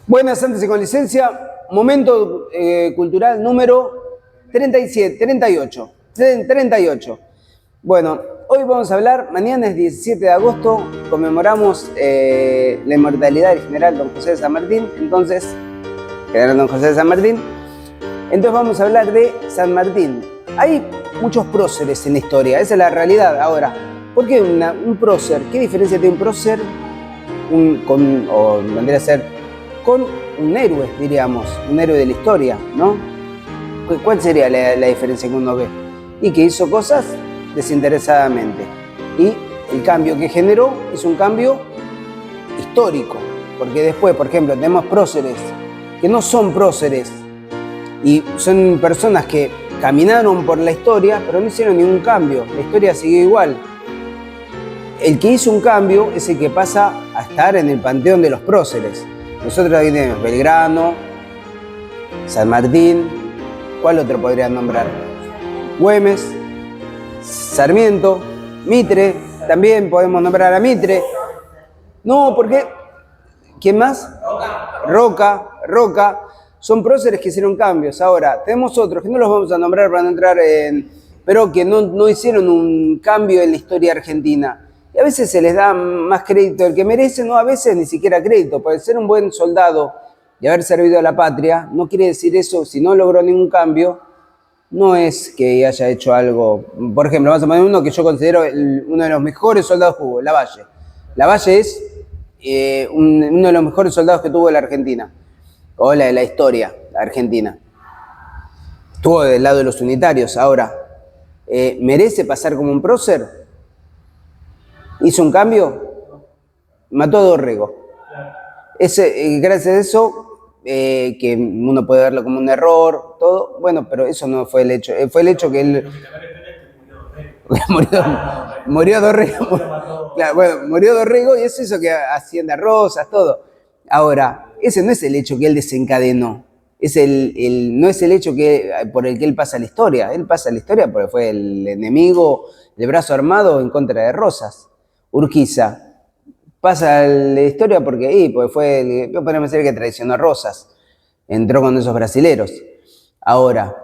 Buenas, antes y con licencia, momento cultural número 37, 38. Bueno, hoy vamos a hablar, mañana es 17 de agosto, conmemoramos la inmortalidad del general Don José de San Martín, entonces vamos a hablar de San Martín. Hay muchos próceres en la historia, esa es la realidad. Ahora, ¿por qué un prócer? ¿Qué diferencia tiene un prócer vendría a ser con un héroe, diríamos, un héroe de la historia, ¿no? ¿Cuál sería la diferencia que uno ve? Y que hizo cosas desinteresadamente. Y el cambio que generó es un cambio histórico. Porque después, por ejemplo, tenemos próceres que no son próceres y son personas que caminaron por la historia, pero no hicieron ningún cambio. La historia siguió igual. El que hizo un cambio es el que pasa a estar en el panteón de los próceres. Nosotros aquí tenemos Belgrano, San Martín, ¿cuál otro podrían nombrar? Güemes, Sarmiento, Mitre, también podemos nombrar a Mitre. No, porque ¿quién más? Roca. Son próceres que hicieron cambios. Ahora, tenemos otros que no los vamos a nombrar para no entrar pero que no hicieron un cambio en la historia argentina. Y a veces se les da más crédito del que merecen, o a veces ni siquiera crédito. Porque ser un buen soldado y haber servido a la patria no quiere decir eso. Si no logró ningún cambio, no es que haya hecho algo. Por ejemplo, vamos a poner uno que yo considero uno de los mejores soldados que hubo, Lavalle. Lavalle es uno de los mejores soldados que tuvo la Argentina, o la historia argentina. Estuvo del lado de los unitarios. Ahora, ¿merece pasar como un prócer? ¿Hizo un cambio? Mató a Dorrego. Gracias a eso, que uno puede verlo como un error, todo, bueno, pero eso no fue el hecho. Fue el hecho que él... murió Dorrego. Claro, bueno, murió Dorrego y eso hizo que Hacienda Rosas, todo. Ahora, ese no es el hecho que él desencadenó. No es el hecho por el que él pasa la historia. Él pasa la historia porque fue el enemigo de brazo armado en contra de Rosas. Urquiza pasa la historia porque fue podríamos decir que traicionó a Rosas, entró con esos brasileros. Ahora,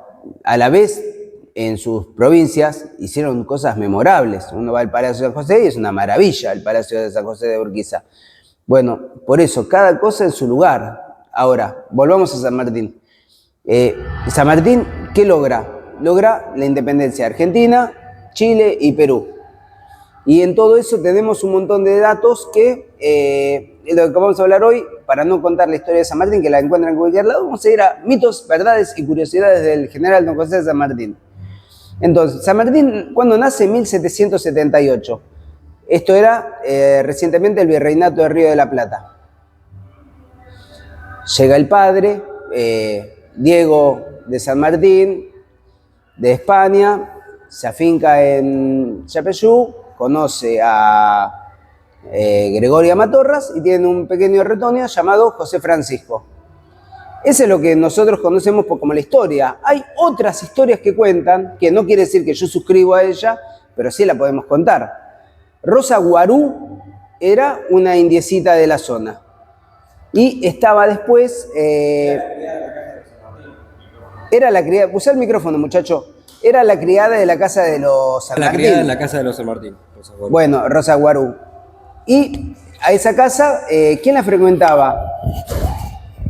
a la vez, en sus provincias hicieron cosas memorables. Uno va al Palacio de San José y es una maravilla el Palacio de San José de Urquiza. Bueno, por eso, cada cosa en su lugar. Ahora, volvamos a San Martín. San Martín, ¿qué logra? Logra la independencia de Argentina, Chile y Perú. Y en todo eso tenemos un montón de datos que lo que vamos a hablar hoy, para no contar la historia de San Martín, que la encuentran en cualquier lado, vamos a ir a mitos, verdades y curiosidades del general Don José de San Martín. Entonces, San Martín, ¿cuándo nace? En 1778. Esto era recientemente el virreinato de Río de la Plata. Llega el padre, Diego de San Martín, de España, se afinca en Yapeyú, conoce a Gregoria Matorras y tiene un pequeño retoño llamado José Francisco. Ese es lo que nosotros conocemos como la historia. Hay otras historias que cuentan, que no quiere decir que yo suscribo a ella, pero sí la podemos contar. Rosa Guarú era una indiecita de la zona. Y estaba después... era la criada... Usa el micrófono, muchacho. Era la criada de la casa de los San Martín. La criada de la casa de los San Martín. Bueno, Rosa Guarú. Y a esa casa, ¿quién la frecuentaba?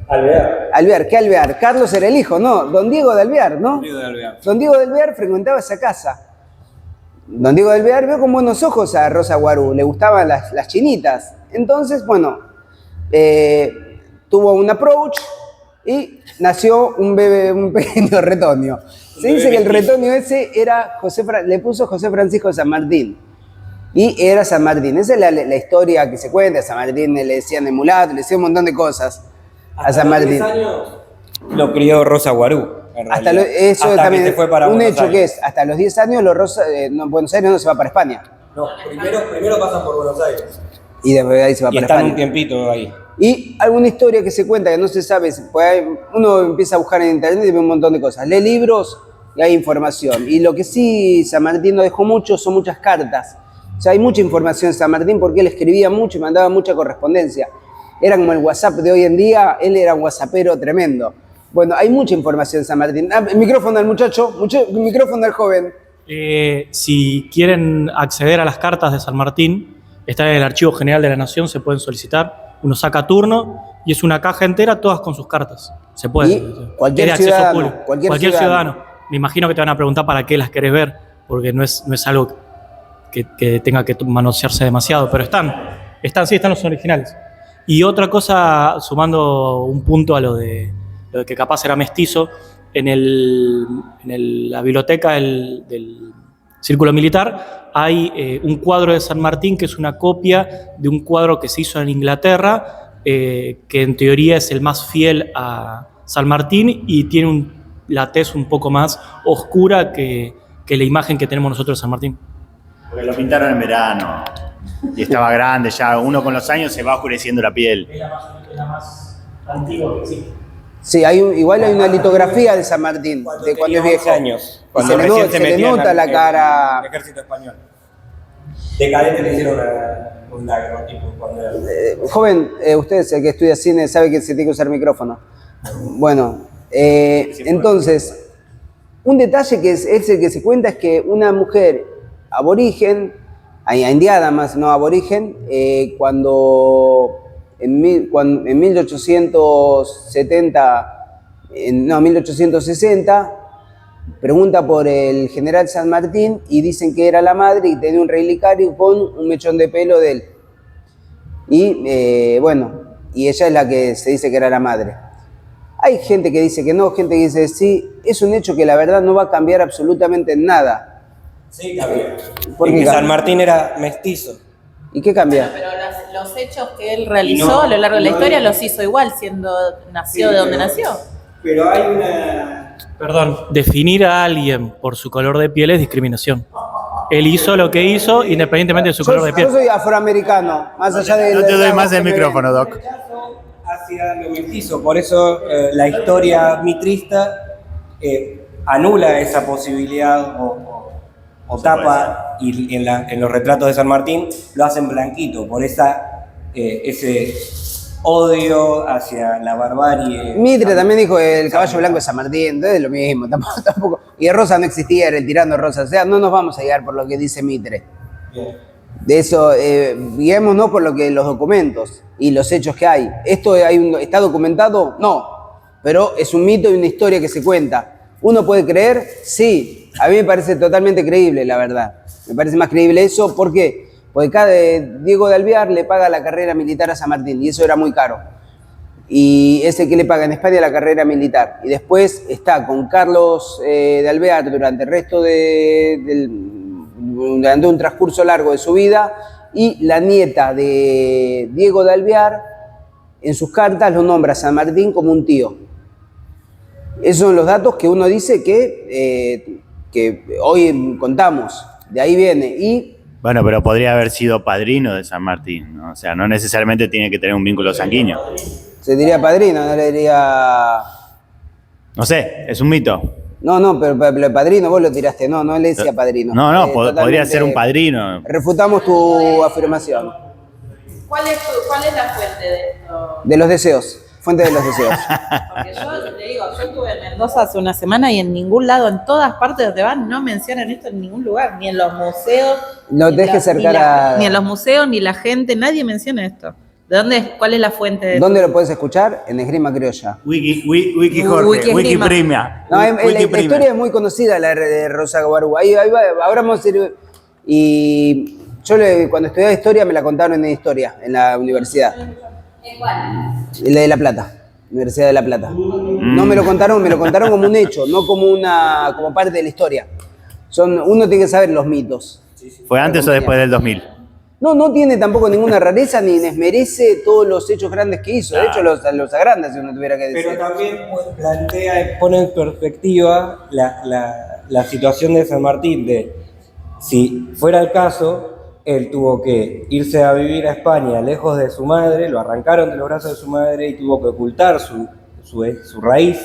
Alvear. ¿Qué Alvear? Carlos era el hijo, ¿no? Don Diego de Alvear, ¿no? Don Diego de Alvear frecuentaba esa casa. Don Diego de Alvear vio con buenos ojos a Rosa Guarú. Le gustaban las chinitas. Entonces, bueno, tuvo un approach y nació un pequeño retoño. Se dice que el retoño ese era le puso José Francisco de San Martín. Y era San Martín. Esa es la historia que se cuenta. A San Martín le decían de mulato, le decían un montón de cosas a San Martín. Hasta los 10 años lo crió Rosa Guarú. Eso hasta también que se fue para un Buenos hecho Aires. Que es, hasta los 10 años Buenos Aires no se va para España. No, primero pasan por Buenos Aires. Y después de ahí se va para España. Y están un tiempito ahí. Y alguna historia que se cuenta que no se sabe, pues uno empieza a buscar en internet y ve un montón de cosas. Lee libros y hay información. Y lo que sí San Martín no dejó mucho son muchas cartas. O sea, hay mucha información en San Martín porque él escribía mucho y mandaba mucha correspondencia. era como el WhatsApp de hoy en día, él era un WhatsAppero tremendo. Bueno, hay mucha información en San Martín. El micrófono al muchacho, micrófono al joven. Si quieren acceder a las cartas de San Martín, está en el Archivo General de la Nación, se pueden solicitar. Uno saca turno y es una caja entera, todas con sus cartas. Se puede. Y cualquier ciudadano, cualquier ciudadano. Me imagino que te van a preguntar para qué las querés ver, porque no es algo que tenga que manosearse demasiado, pero están los originales. Y otra cosa, sumando un punto a lo de que capaz era mestizo, en la biblioteca del Círculo Militar hay un cuadro de San Martín que es una copia de un cuadro que se hizo en Inglaterra, que en teoría es el más fiel a San Martín y tiene la tez un poco más oscura que la imagen que tenemos nosotros de San Martín. Porque lo pintaron en verano y estaba grande ya. Uno con los años se va oscureciendo la piel. Es la más antigua que existe. Sí, igual hay una litografía de San Martín, de cuando es viejo. años. Y se le nota la cara. El ejército español. De cadete le hicieron un lágrimo, tipo cuando era... Joven, usted es el que estudia cine, sabe que se tiene que usar micrófono. Bueno, entonces, un detalle que es el que se cuenta es que una mujer aborigen, indiana más no aborigen, cuando en 1860, pregunta por el general San Martín y dicen que era la madre y tenía un relicario con un mechón de pelo de él. Y y ella es la que se dice que era la madre. Hay gente que dice que no, gente que dice sí. Es un hecho que la verdad no va a cambiar absolutamente nada. Sí, cambia. Porque San Martín era mestizo. ¿Y qué cambia? Pero los hechos que él realizó a lo largo de la historia los hizo igual, nació de donde nació. Pero hay una... Perdón, definir a alguien por su color de piel es discriminación. Él hizo lo que hizo independientemente de su color de piel. Yo soy afroamericano, más allá de... No te doy más el micrófono, Doc. Hacia lo mestizo, por eso la historia mitrista anula esa posibilidad o tapa, y en los retratos de San Martín lo hacen blanquito, por ese odio hacia la barbarie. Mitre también dijo el caballo blanco de San Martín, entonces es lo mismo, tampoco. Y Rosa no existía, era el tirano Rosa, o sea, no nos vamos a guiar por lo que dice Mitre. Bien. De eso, guiémonos por lo que los documentos y los hechos que hay. ¿Esto está documentado? No, pero es un mito y una historia que se cuenta. ¿Uno puede creer? Sí. A mí me parece totalmente creíble, la verdad. Me parece más creíble eso. ¿Por qué? Porque Diego de Alvear le paga la carrera militar a San Martín y eso era muy caro. Y es el que le paga en España la carrera militar. Y después está con Carlos de Alvear durante el resto durante un transcurso largo de su vida, y la nieta de Diego de Alvear en sus cartas lo nombra a San Martín como un tío. Esos son los datos que uno dice que hoy contamos, de ahí viene. Y bueno, pero podría haber sido padrino de San Martín, ¿no? O sea, no necesariamente tiene que tener un vínculo sanguíneo. se diría padrino, no le diría... No sé, es un mito. No, pero padrino vos lo tiraste, no le decía padrino. No, podría ser un padrino. Refutamos tu afirmación. ¿Cuál es la fuente de esto? De los deseos, fuente de los deseos. Porque yo te digo, yo estuve en Mendoza hace una semana y en ningún lado, en todas partes donde van, no mencionan esto en ningún lugar, ni en los museos. No dejes cercar a... Ni en los museos, ni la gente, nadie menciona esto. ¿De dónde es? ¿Cuál es la fuente de esto? ¿Dónde lo puedes escuchar? En Esgrima Criolla. Wiki Jorge, Wikiprima. No, la historia es muy conocida, la de Rosa Guarú. Ahí va, ahora vamos a ir... Y yo cuando estudiaba historia me la contaron en historia, en la universidad. ¿En cuál? La de La Plata, Universidad de La Plata. No me lo contaron como un hecho, no como parte de la historia. Uno tiene que saber los mitos. ¿Fue antes o después del 2000? No tiene tampoco ninguna rareza ni desmerece todos los hechos grandes que hizo. De hecho, los agranda si uno tuviera que decir. Pero también pone en perspectiva la situación de San Martín, de si fuera el caso, él tuvo que irse a vivir a España lejos de su madre, lo arrancaron de los brazos de su madre y tuvo que ocultar su raíz.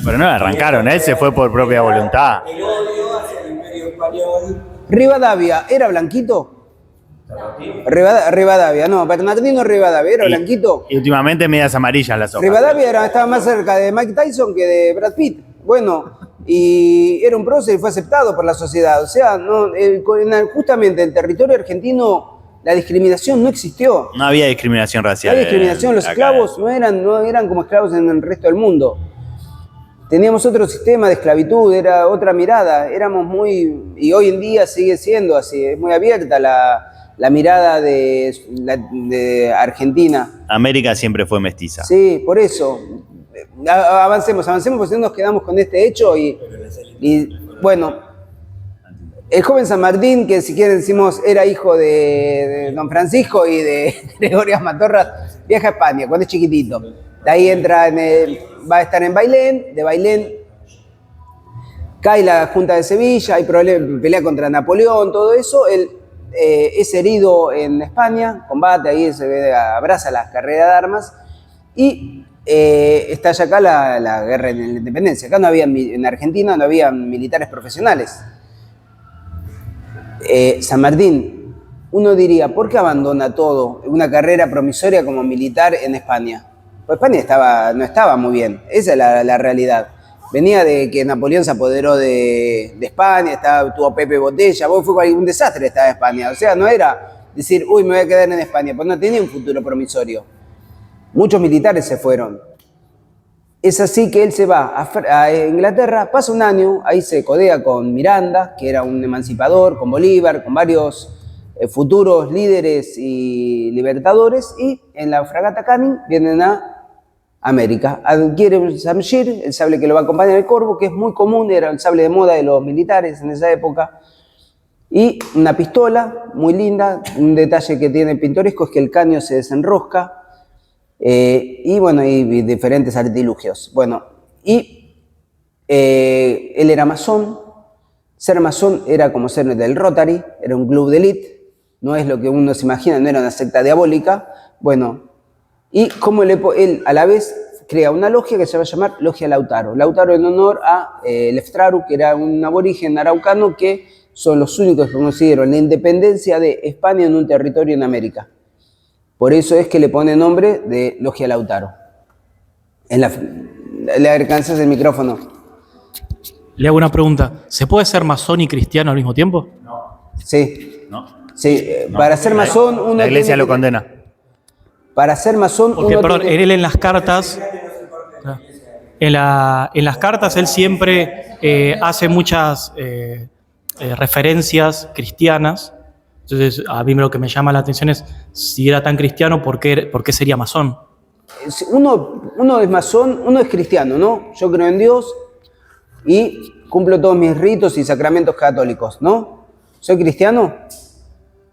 Pero no, arrancaron, él se fue por propia voluntad. El odio hacia el Imperio Español. ¿Rivadavia era blanquito? Rivadavia, no, Bernardino Rivadavia, era blanquito. Y últimamente medias amarillas las hojas. Rivadavia estaba más cerca de Mike Tyson que de Brad Pitt. Bueno, y era un prócer y fue aceptado por la sociedad. O sea, no, justamente en el territorio argentino la discriminación no existió. No había discriminación No racial. había discriminación, los esclavos no eran como esclavos en el resto del mundo. Teníamos otro sistema de esclavitud, era otra mirada, éramos y hoy en día sigue siendo así, es muy abierta la mirada de Argentina. América siempre fue mestiza. Sí, por eso. Avancemos, porque si no nos quedamos con este hecho y bueno, el joven San Martín, que si quieren decimos era hijo de Don Francisco y de Gregorio Matorras, viaja a España cuando es chiquitito. De ahí entra va a estar en Bailén, de Bailén cae la Junta de Sevilla, hay pelea contra Napoleón, todo eso. Él es herido en España, combate, ahí abraza las carreras de armas y estalla acá la guerra en la independencia. Acá en Argentina no había militares profesionales. San Martín, uno diría, ¿por qué abandona todo, una carrera promisoria como militar en España? Pues España no estaba muy bien, esa es la realidad. Venía de que Napoleón se apoderó de España, tuvo Pepe Botella, fue un desastre estaba España. O sea, no era decir, uy, me voy a quedar en España, pues no tenía un futuro promisorio. Muchos militares se fueron. Es así que él se va a Inglaterra, pasa un año, ahí se codea con Miranda, que era un emancipador, con Bolívar, con varios futuros líderes y libertadores, y en la fragata Canning vienen a América. Adquiere un Shamshir, el sable que lo va a acompañar el Corvo, que es muy común, era el sable de moda de los militares en esa época, y una pistola muy linda. Un detalle que tiene pintoresco es que el caño se desenrosca, y bueno, y diferentes artilugios. Bueno, y él era masón. Ser masón era como ser del Rotary, era un club de élite, no es lo que uno se imagina, no era una secta diabólica. Bueno, y como él a la vez crea una logia que se va a llamar Logia Lautaro. Lautaro en honor a Leftraru, que era un aborigen araucano que son los únicos que consiguieron la independencia de España en un territorio en América. Por eso es que le pone nombre de Logia Lautaro. ¿Le alcanzas el micrófono? Le hago una pregunta. ¿Se puede ser masón y cristiano al mismo tiempo? Sí. ¿No? Sí, para ser masón uno La iglesia tiene lo que- condena. Para ser masón Porque, uno perdón, tiene que- él en las cartas, en las cartas él siempre hace muchas referencias cristianas. Entonces, a mí lo que me llama la atención es, si era tan cristiano, ¿por qué sería masón? Uno es masón, uno es cristiano, ¿no? Yo creo en Dios y cumplo todos mis ritos y sacramentos católicos, ¿no? ¿Soy cristiano?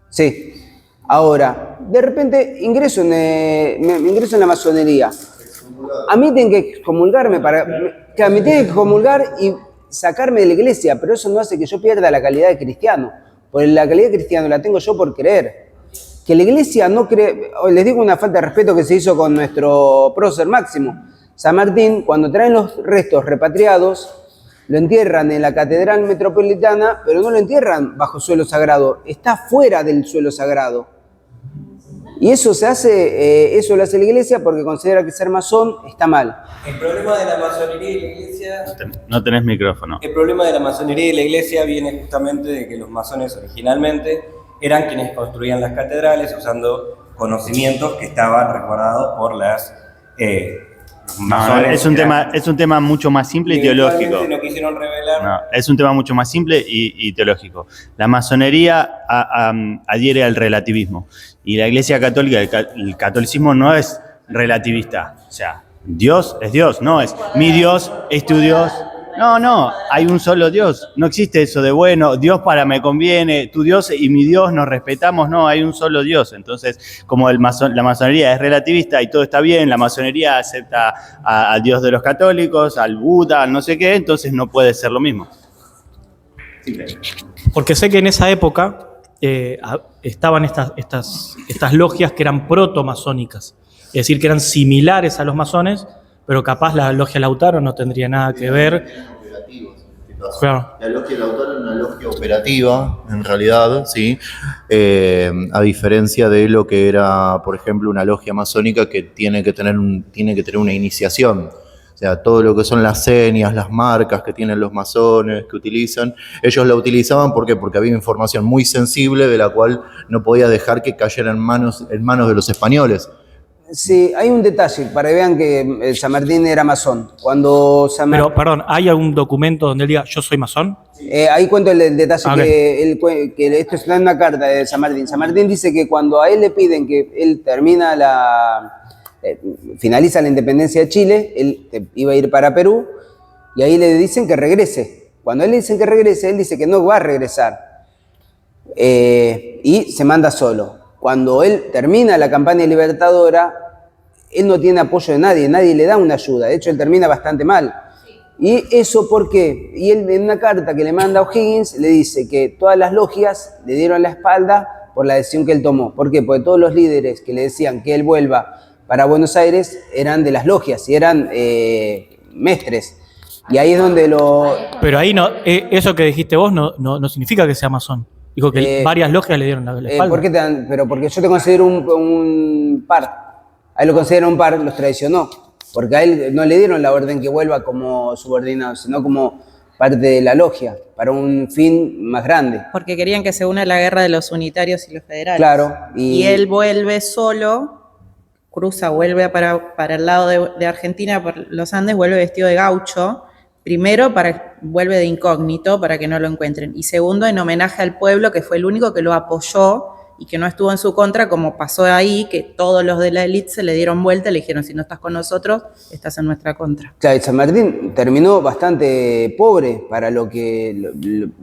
Sí. Ahora, de repente me ingreso en la masonería. A mí tienen que excomulgarme me tienen que excomulgar y sacarme de la iglesia, pero eso no hace que yo pierda la calidad de cristiano. Porque la calidad de cristiano la tengo yo por creer. Que la iglesia no cree. Les digo una falta de respeto que se hizo con nuestro prócer Máximo. San Martín, cuando traen los restos repatriados, lo entierran en la Catedral Metropolitana, pero no lo entierran bajo suelo sagrado, está fuera del suelo sagrado. Y eso eso lo hace la iglesia porque considera que ser masón está mal. El problema de la masonería y la iglesia... No tenés micrófono. El problema de la masonería y la iglesia viene justamente de que los masones originalmente eran quienes construían las catedrales usando conocimientos que estaban resguardados por las masones. Es un tema mucho más simple y teológico. No quisieron revelar. No, es un tema mucho más simple y teológico. La masonería adhiere al relativismo y la Iglesia Católica, el catolicismo no es relativista. O sea, Dios es Dios, no es mi Dios, es tu Dios. No, hay un solo Dios. No existe eso de, bueno, Dios me conviene, tu Dios y mi Dios nos respetamos. No, hay un solo Dios. Entonces, como la masonería es relativista y todo está bien, la masonería acepta al Dios de los católicos, al Buda, al no sé qué, entonces no puede ser lo mismo. Porque sé que en esa época estaban estas logias que eran proto-masónicas. Es decir, que eran similares a los masones, pero capaz la logia Lautaro no tendría nada que ver. Claro. La logia del autor es una logia operativa, en realidad, ¿sí? A diferencia de lo que era, por ejemplo, una logia masónica que tiene que tener una iniciación. O sea, todo lo que son las señas, las marcas que tienen los masones, que utilizan, ellos la utilizaban, ¿por qué? Porque había información muy sensible de la cual no podía dejar que cayera en manos de los españoles. Sí, hay un detalle para que vean que San Martín era masón. Cuando San Martín, Pero, perdón, ¿hay algún documento donde él diga yo soy masón? ahí cuento el detalle Ok. que esto está en una carta de San Martín. San Martín dice que cuando a él le piden que él finaliza la independencia de Chile, él iba a ir para Perú y ahí le dicen que regrese. Cuando a él le dicen que regrese, él dice que no va a regresar y se manda solo. Cuando él termina la campaña libertadora, él no tiene apoyo de nadie, nadie le da una ayuda. De hecho, él termina bastante mal. ¿Y eso por qué? Y él en una carta que le manda a O'Higgins le dice que todas las logias le dieron la espalda por la decisión que él tomó. ¿Por qué? Porque todos los líderes que le decían que él vuelva para Buenos Aires eran de las logias y eran mestres. Y ahí es donde Pero ahí no, eso que dijiste vos no significa que sea masón. Dijo que varias logias le dieron la espalda. ¿Por qué pero porque yo te considero un par. A él lo consideran un par, los traicionó. Porque a él no le dieron la orden que vuelva como subordinado, sino como parte de la logia, para un fin más grande. Porque querían que se una la guerra de los unitarios y los federales. Claro. Y él vuelve solo, vuelve para el lado de Argentina, por los Andes, vuelve vestido de gaucho. Primero, vuelve de incógnito para que no lo encuentren. Y segundo, en homenaje al pueblo, que fue el único que lo apoyó y que no estuvo en su contra, como pasó ahí, que todos los de la élite se le dieron vuelta y le dijeron, si no estás con nosotros, estás en nuestra contra. Claro, San Martín terminó bastante pobre para los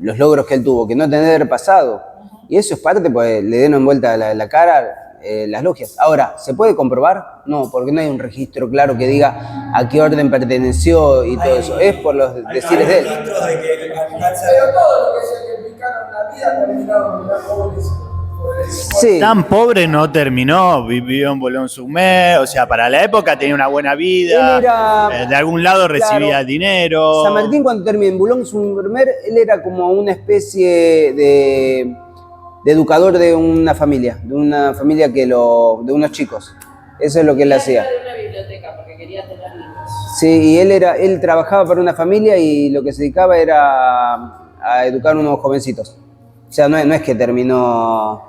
logros que él tuvo, que no tener pasado. Y eso es parte, pues le dieron vuelta la cara las logias. Ahora, ¿se puede comprobar? No, porque no hay un registro claro que diga a qué orden perteneció y todo eso. Es por los decires de él. Registros de que alcanza. Pero todo lo que se sacrificaron la vida terminaron con la pobreza. Sí. Tan pobre no terminó, vivió en Boulogne-sur-Mer, o sea, para la época tenía una buena vida, Él era, de algún lado recibía claro, dinero. San Martín, cuando terminó en Boulogne-sur-Mer, él era como una especie de educador de una familia de unos chicos. Eso es lo que él hacía. Era de una biblioteca porque quería tener libros. Sí, y él trabajaba para una familia y lo que se dedicaba era a educar unos jovencitos. O sea, no es que terminó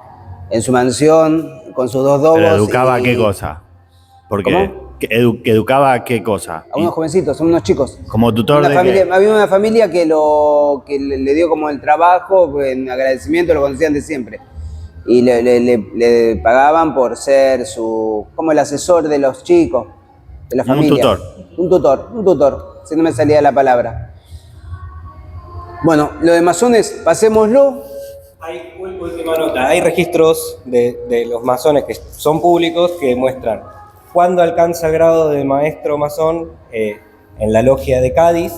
en su mansión con sus dos dobos. ¿Pero educaba a qué cosa? Porque ¿Cómo? ¿Educaba a qué cosa? A unos jovencitos, a unos chicos. Como tutor Una de familia, qué? había una familia que le dio como el trabajo, en agradecimiento, lo conocían de siempre. Y le pagaban por ser como el asesor de los chicos, de la familia. Un tutor, si no me salía la palabra. Bueno, lo de masones, pasémoslo. Hay última nota. Hay registros de los masones que son públicos que muestran cuándo alcanza el grado de maestro masón en la logia de Cádiz,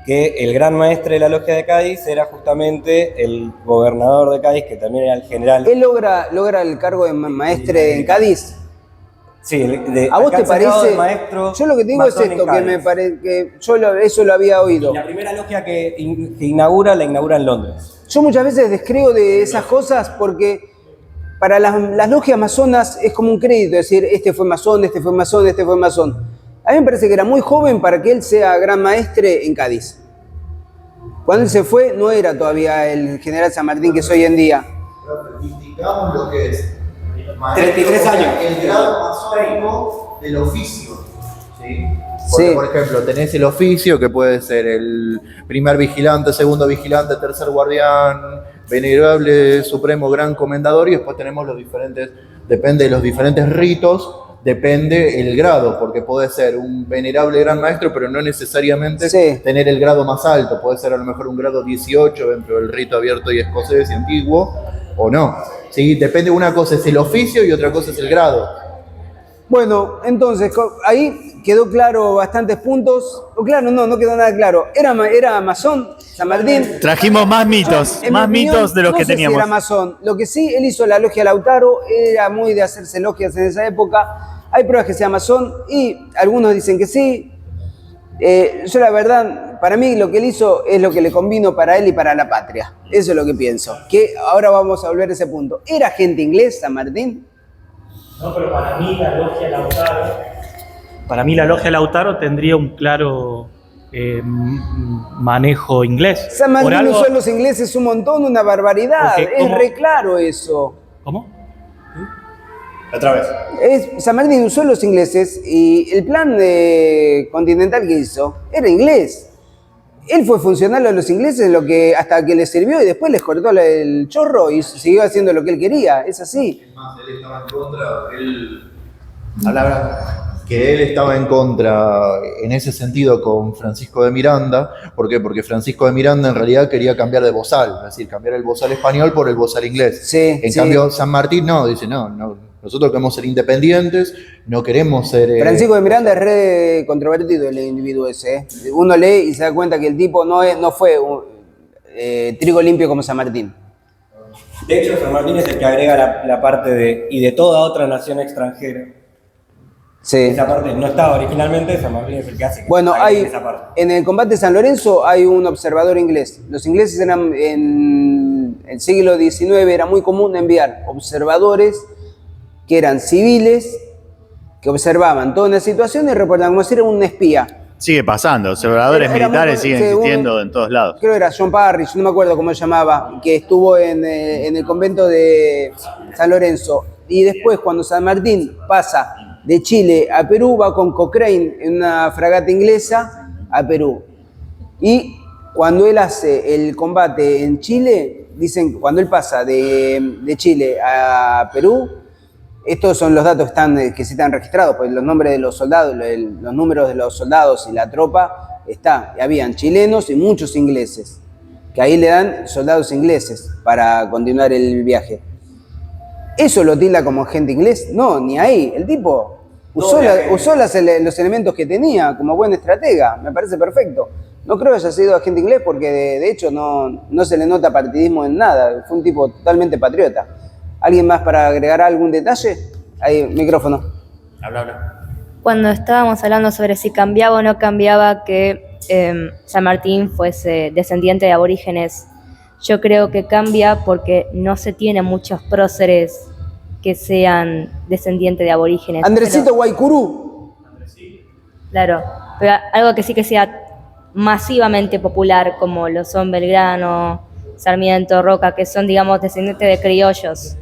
que el gran maestre de la logia de Cádiz era justamente el gobernador de Cádiz, que también era el general. ¿Él logra el cargo de maestre en Cádiz? Sí, ¿A vos te alcanza el grado parece? de maestro Yo lo que digo es masón en esto, que Cádiz. me parece que eso lo había oído. Y la primera logia que inaugura en Londres. Yo muchas veces descreo de esas cosas porque para las logias masonas es como un crédito, es decir, este fue masón, este fue masón, este fue masón. A mí me parece que era muy joven para que él sea gran maestre en Cádiz. Cuando él se fue no era todavía el general San Martín que es hoy en día. Indicamos lo que es 33 años. El grado masónico del oficio. ¿Sí? Sí. Porque, por ejemplo, tenés el oficio que puede ser el primer vigilante, segundo vigilante, tercer guardián, venerable, supremo, gran comendador, y después tenemos depende de los diferentes ritos, depende el grado, porque puede ser un venerable gran maestro, pero no necesariamente tener el grado más alto, puede ser a lo mejor un grado 18 dentro del rito abierto y escocés y antiguo, o no. ¿Sí? Depende, una cosa es el oficio y otra cosa es el grado. Bueno, entonces, ahí quedó claro bastantes puntos. O claro, no quedó nada claro. Era masón, San Martín. Trajimos más mitos, En mi más opinión, mitos de los no que sé si teníamos. era masón. Lo que sí, él hizo la logia Lautaro, era muy de hacerse logias en esa época. Hay pruebas que sea masón y algunos dicen que sí. Yo la verdad, para mí lo que él hizo es lo que le convino para él y para la patria. Eso es lo que pienso. Que ahora vamos a volver a ese punto. ¿Era agente inglés San Martín? No, pero para mí la logia Lautaro. Para mí la logia Lautaro tendría un claro manejo inglés. San Martín usó a los ingleses un montón, una barbaridad. Es re claro eso. ¿Cómo? Otra vez. San Martín usó a los ingleses y el plan continental que hizo era inglés. Él fue funcional a los ingleses hasta que les sirvió y después les cortó el chorro y siguió haciendo lo que él quería. Es así. Él estaba en contra, él estaba en contra en ese sentido con Francisco de Miranda. ¿Por qué? Porque Francisco de Miranda en realidad quería cambiar de bozal, es decir, cambiar el bozal español por el bozal inglés. Sí, en cambio, San Martín dice, nosotros queremos ser independientes, no queremos ser... Francisco de Miranda es re controvertido el individuo ese. Uno lee y se da cuenta que el tipo no fue trigo limpio como San Martín. De hecho, San Martín es el que agrega la parte de toda otra nación extranjera. Sí. Esa parte no estaba originalmente, San Martín es el que hace. Bueno, esa parte. en el combate de San Lorenzo hay un observador inglés. Los ingleses eran, en el siglo XIX era muy común enviar observadores que eran civiles, que observaban toda una situación y reportaban como si era un espía. Sigue pasando, observadores militares siguen existiendo en todos lados. Creo que era John Parrish, no me acuerdo cómo se llamaba, que estuvo en el convento de San Lorenzo. Y después, cuando San Martín pasa de Chile a Perú, va con Cochrane en una fragata inglesa a Perú. Y cuando él hace el combate en Chile, dicen que cuando él pasa de Chile a Perú, estos son los datos que sí están registrados, pues los nombres de los soldados, los números de los soldados y la tropa habían chilenos y muchos ingleses, que ahí le dan soldados ingleses para continuar el viaje. ¿Eso lo tilda como agente inglés? No, ni ahí. El tipo usó los elementos que tenía como buen estratega, me parece perfecto. No creo que haya sido agente inglés porque de hecho no se le nota partidismo en nada, fue un tipo totalmente patriota. ¿Alguien más para agregar algún detalle? Ahí, micrófono. Habla. Cuando estábamos hablando sobre si cambiaba o no cambiaba que San Martín fuese descendiente de aborígenes, yo creo que cambia porque no se tiene muchos próceres que sean descendientes de aborígenes. Andresito Guaycurú. Claro, pero algo que sí que sea masivamente popular, como lo son Belgrano, Sarmiento, Roca, que son, digamos, descendientes de criollos.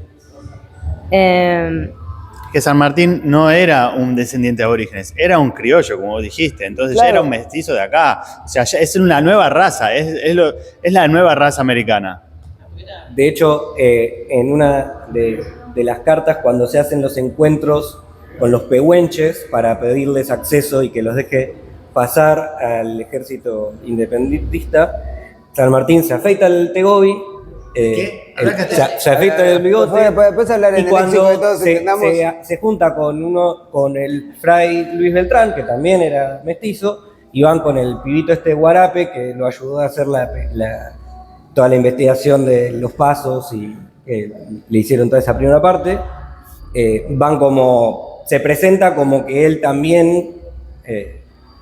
Que San Martín no era un descendiente de aborígenes, era un criollo, como vos dijiste, entonces claro, ya era un mestizo de acá. O sea, ya es una nueva raza, es la nueva raza americana. De hecho, en una de las cartas, cuando se hacen los encuentros con los pehuenches para pedirles acceso y que los deje pasar al ejército independentista, San Martín se afeita el tegobi, se afeita el bigote, Después hablar en y el cuando léxico que todos entendamos. se junta con el fray Luis Beltrán, que también era mestizo, y van con el pibito Guarape, que lo ayudó a hacer toda la investigación de los pasos y le hicieron toda esa primera parte. Se presenta como que él también...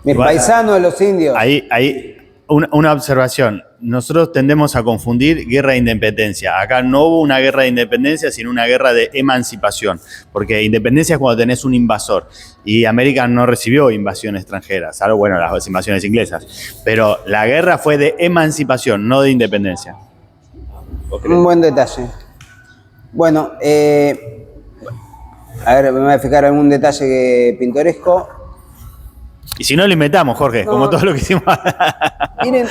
Mi paisano de los indios. Ahí una observación. Nosotros tendemos a confundir guerra de independencia. Acá no hubo una guerra de independencia, sino una guerra de emancipación. Porque independencia es cuando tenés un invasor. Y América no recibió invasión extranjera, salvo, bueno, las invasiones inglesas. Pero la guerra fue de emancipación, no de independencia. Un buen detalle. Bueno, a ver, me voy a fijar algún detalle pintoresco. Y si no, lo inventamos, Jorge, como todo lo que hicimos. Miren,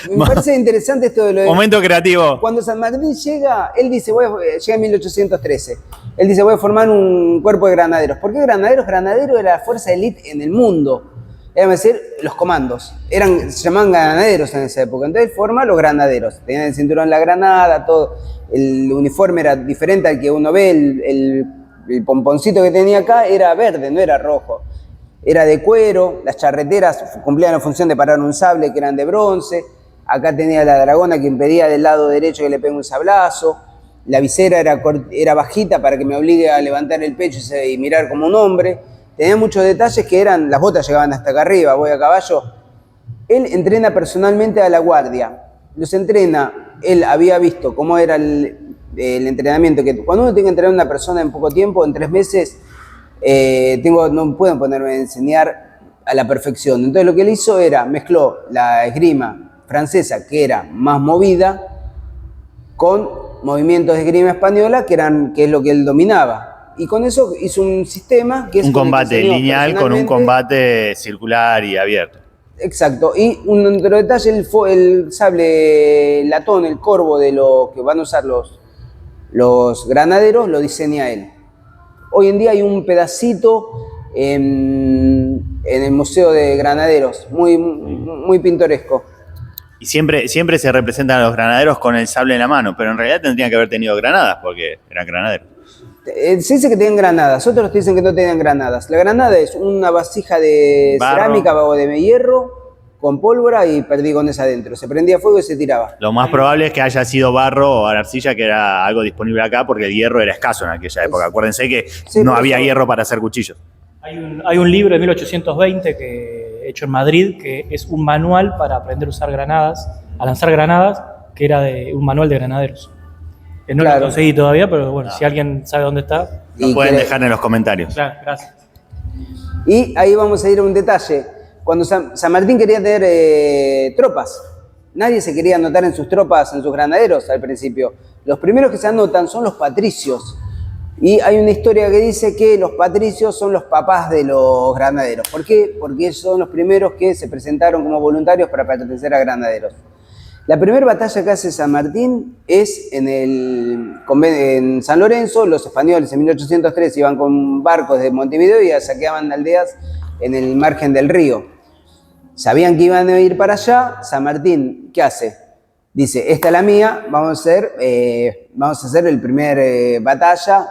me parece interesante esto de lo de... Momento creativo. Cuando San Martín llega, él dice, llega en 1813, él dice, voy a formar un cuerpo de granaderos. ¿Por qué granaderos? Granaderos era la fuerza élite en el mundo. Era decir, los comandos. Se llamaban granaderos en esa época. Entonces forma los granaderos. Tenían el cinturón la granada, todo. El uniforme era diferente al que uno ve. El pomponcito que tenía acá era verde, no era rojo. Era de cuero, las charreteras cumplían la función de parar un sable, que eran de bronce. Acá tenía la dragona que impedía del lado derecho que le pegue un sablazo. La visera era bajita para que me obligue a levantar el pecho y mirar como un hombre. tenía muchos detalles que eran, las botas llegaban hasta acá arriba, voy a caballo. Él entrena personalmente a la guardia, los entrena, él había visto cómo era el entrenamiento, que cuando uno tiene que entrenar a una persona en poco tiempo, en 3 meses, no puedo ponerme a enseñar a la perfección. Entonces lo que él hizo era, mezcló la esgrima francesa, que era más movida, con movimientos de esgrima española, que es lo que él dominaba. Y con eso hizo un sistema que es... Un combate lineal con un combate circular y abierto. Exacto. Y un otro detalle, el sable latón, el corvo de lo que van a usar los granaderos, lo diseña él. Hoy en día hay un pedacito en el Museo de Granaderos, muy pintoresco. Y siempre se representan a los granaderos con el sable en la mano, pero en realidad tendrían que haber tenido granadas, porque eran granaderos. Se dice que tienen granadas, otros te dicen que no tienen granadas. La granada es una vasija de cerámica o de hierro con pólvora y perdigones adentro. Se prendía fuego y se tiraba. Lo más probable es que haya sido barro o arcilla, que era algo disponible acá, porque el hierro era escaso en aquella época. Acuérdense que no había hierro para hacer cuchillos. Hay un libro de 1820 hecho en Madrid, que es un manual para aprender a usar granadas, a lanzar granadas, que era un manual de granaderos. No lo conseguí todavía, pero bueno, si alguien sabe dónde está... Lo pueden dejar en los comentarios. Claro, gracias. Y ahí vamos a ir a un detalle. Cuando San Martín quería tener tropas, nadie se quería anotar en sus tropas, en sus granaderos al principio. Los primeros que se anotan son los patricios. Y hay una historia que dice que los patricios son los papás de los granaderos. ¿Por qué? Porque ellos son los primeros que se presentaron como voluntarios para pertenecer a granaderos. La primera batalla que hace San Martín es en San Lorenzo. Los españoles en 1803 iban con barcos de Montevideo y saqueaban aldeas en el margen del río. Sabían que iban a ir para allá. San Martín, ¿qué hace? Dice, esta es la mía, vamos a hacer el primer batalla,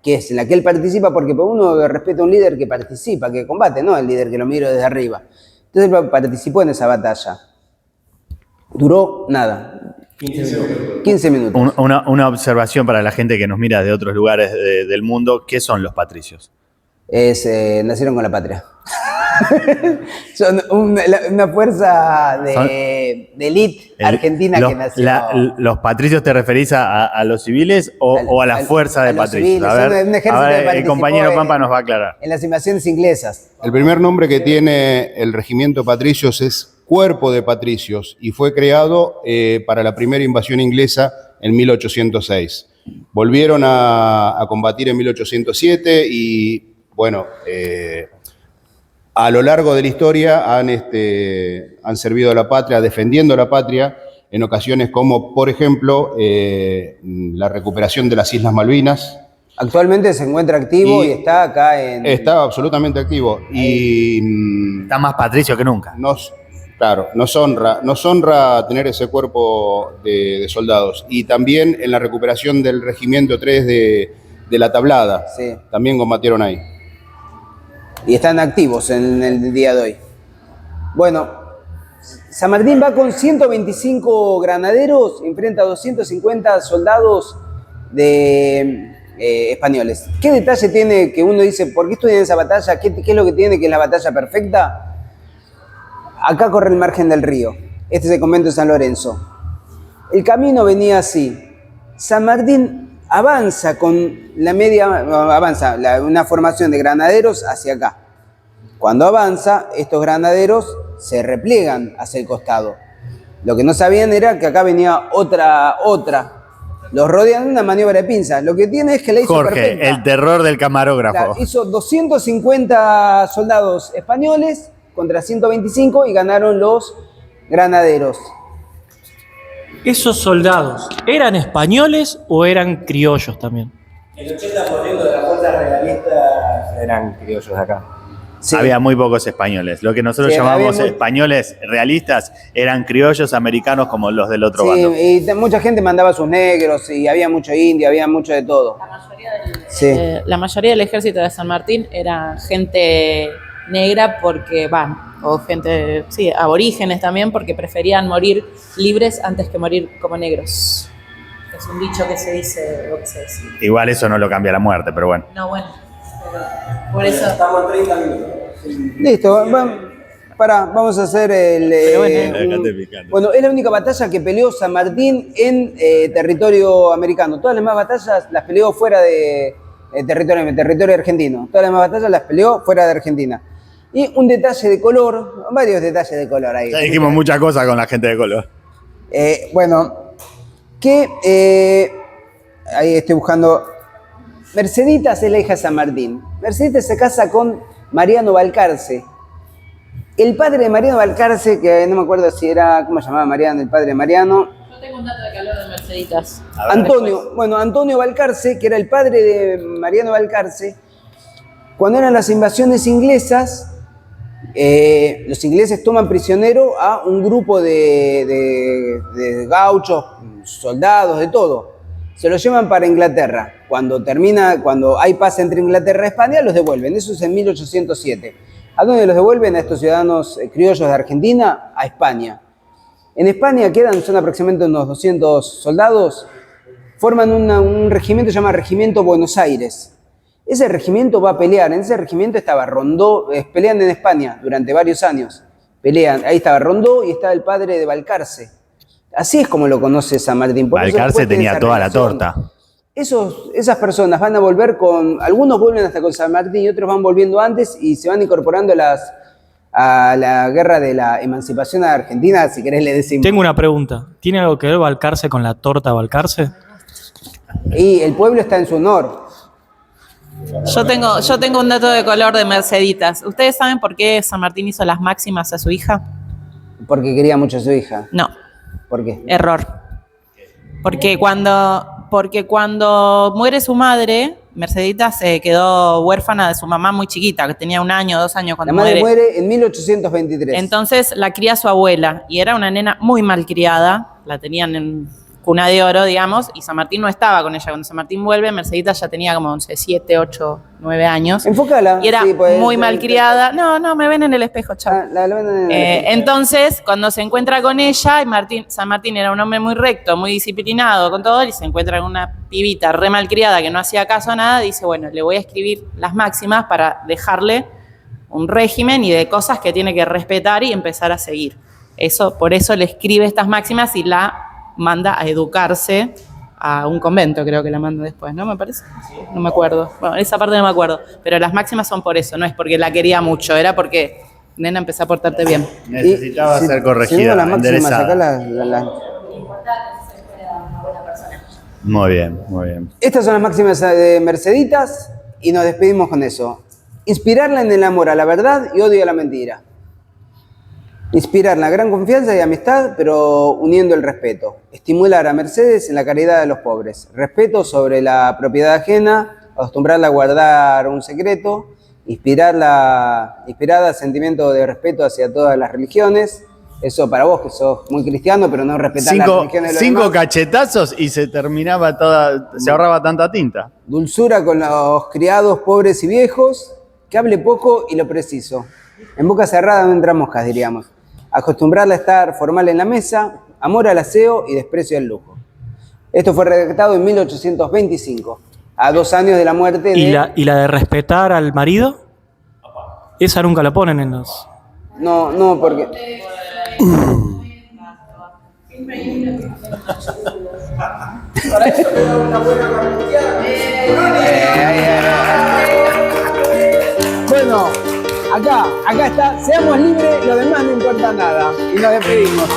que es en la que él participa, porque uno respeta a un líder que participa, que combate, no el líder que lo miro desde arriba. Entonces él participó en esa batalla. Duró nada. 15 minutos. Una observación para la gente que nos mira de otros lugares del mundo. ¿Qué son los patricios? Nacieron con la patria. Son una fuerza de élite argentina que nació. ¿Los patricios te referís a los civiles o a la fuerza de patricios? A ver, el compañero Pampa nos va a aclarar. En las invasiones inglesas. El primer nombre que tiene el regimiento Patricios es Cuerpo de Patricios y fue creado para la primera invasión inglesa en 1806. Volvieron a combatir en 1807 y, bueno, a lo largo de la historia han servido a la patria, defendiendo la patria, en ocasiones como, por ejemplo, la recuperación de las Islas Malvinas. Actualmente se encuentra activo y está acá en... Está absolutamente activo. Y está más patricio que nunca. Claro, nos honra tener ese cuerpo de soldados. Y también en la recuperación del Regimiento 3 de La Tablada, sí, también combatieron ahí. Y están activos en el día de hoy. Bueno, San Martín va con 125 granaderos, enfrenta a 250 soldados españoles. ¿Qué detalle tiene que uno dice, ¿por qué estoy en esa batalla? ¿Qué es lo que tiene que es la batalla perfecta? Acá corre el margen del río. Este es el convento de San Lorenzo. El camino venía así. San Martín avanza una formación de granaderos hacia acá. Cuando avanza, estos granaderos se repliegan hacia el costado. Lo que no sabían era que acá venía otra. Los rodean una maniobra de pinzas. Lo que tiene es que la hizo Jorge, perfecta. el terror del camarógrafo. Claro, hizo 250 soldados españoles contra 125 y ganaron los granaderos. ¿Esos soldados eran españoles o eran criollos también? El 80% de las fuerzas realistas eran criollos de acá. Sí. Había muy pocos españoles. Lo que nosotros llamamos españoles realistas eran criollos americanos como los del otro bando. Y mucha gente mandaba sus negros y había mucho indio, había mucho de todo. La mayoría del ejército de San Martín era gente negra o gente, aborígenes también, porque preferían morir libres antes que morir como negros. Es un dicho que se dice o que se decía. Igual eso no lo cambia la muerte, pero bueno. No, bueno. Por eso. Estamos en 30 minutos. Listo, vamos a hacer bueno, es la única batalla que peleó San Martín en territorio americano. Todas las demás batallas las peleó fuera de territorio argentino. Todas las demás batallas las peleó fuera de Argentina. Y un detalle de color, varios detalles de color ahí. Ya dijimos muchas cosas con la gente de color. Ahí estoy buscando. Merceditas es la hija de San Martín. Merceditas se casa con Mariano Balcarce. El padre de Mariano Balcarce, que no me acuerdo si era, ¿cómo se llamaba Mariano? El padre de Mariano. Yo tengo un dato de calor de Merceditas. Antonio Balcarce, que era el padre de Mariano Balcarce, cuando eran las invasiones inglesas, los ingleses toman prisionero a un grupo de gauchos, soldados, de todo. Se los llevan para Inglaterra. Cuando hay paz entre Inglaterra y España, los devuelven. Eso es en 1807. ¿A dónde los devuelven? A estos ciudadanos criollos de Argentina, a España. En España son aproximadamente unos 200 soldados, forman un regimiento que se llama Regimiento Buenos Aires. Ese regimiento va a pelear, en ese regimiento estaba Rondó, pelean en España durante varios años. Ahí estaba Rondó y estaba el padre de Balcarce. Así es como lo conoce San Martín. Balcarce tenía toda la torta. Esas personas van a volver algunos vuelven hasta con San Martín y otros van volviendo antes y se van incorporando a la guerra de la emancipación a Argentina, si querés le decimos. Tengo una pregunta. ¿Tiene algo que ver Balcarce con la torta Balcarce? Y el pueblo está en su honor. Yo tengo un dato de color de Merceditas. ¿Ustedes saben por qué San Martín hizo las máximas a su hija? Porque quería mucho a su hija. No. ¿Por qué? Error. Porque cuando muere su madre, Merceditas se quedó huérfana de su mamá muy chiquita, que tenía 1 año, 2 años cuando La madre muere en 1823. Entonces la cría su abuela y era una nena muy malcriada, la tenían en cuna de oro, digamos, y San Martín no estaba con ella. Cuando San Martín vuelve, Merceditas ya tenía como 11, 7, 8, 9 años. Enfócala. Y era sí, pues, muy malcriada. No, me ven en el espejo, chao. Entonces, cuando se encuentra con ella, San Martín era un hombre muy recto, muy disciplinado con todo, y se encuentra con una pibita re malcriada que no hacía caso a nada, dice, bueno, le voy a escribir las máximas para dejarle un régimen y de cosas que tiene que respetar y empezar a seguir. Por eso le escribe estas máximas y la manda a educarse a un convento, creo que la manda después, ¿no? Me parece. No me acuerdo. Bueno, esa parte no me acuerdo. Pero las máximas son por eso, no es porque la quería mucho, era porque, nena, empezó a portarte bien. Necesitaba ser corregida, las máximas, acá Muy bien. Estas son las máximas de Merceditas y nos despedimos con eso. Inspirarla en el amor a la verdad y odio a la mentira. Inspirar la gran confianza y amistad, pero uniendo el respeto. Estimular a Mercedes en la caridad de los pobres. Respeto sobre la propiedad ajena, acostumbrarla a guardar un secreto, inspirada sentimiento de respeto hacia todas las religiones. Eso para vos, que sos muy cristiano, pero no respetar las religiones de los Cinco demás. cachetazos y se terminaba se ahorraba tanta tinta. Dulzura con los criados pobres y viejos, que hable poco y lo preciso. En boca cerrada no entran moscas, diríamos. Acostumbrarla a estar formal en la mesa, amor al aseo y desprecio al lujo. Esto fue redactado en 1825, a 2 años de la muerte de... ¿Y la de respetar al marido? Esa nunca la ponen en los... No, porque... Para eso le da una buena martillada. Bueno, acá está. Seamos libres, lo demás no importa nada. Y nos despedimos.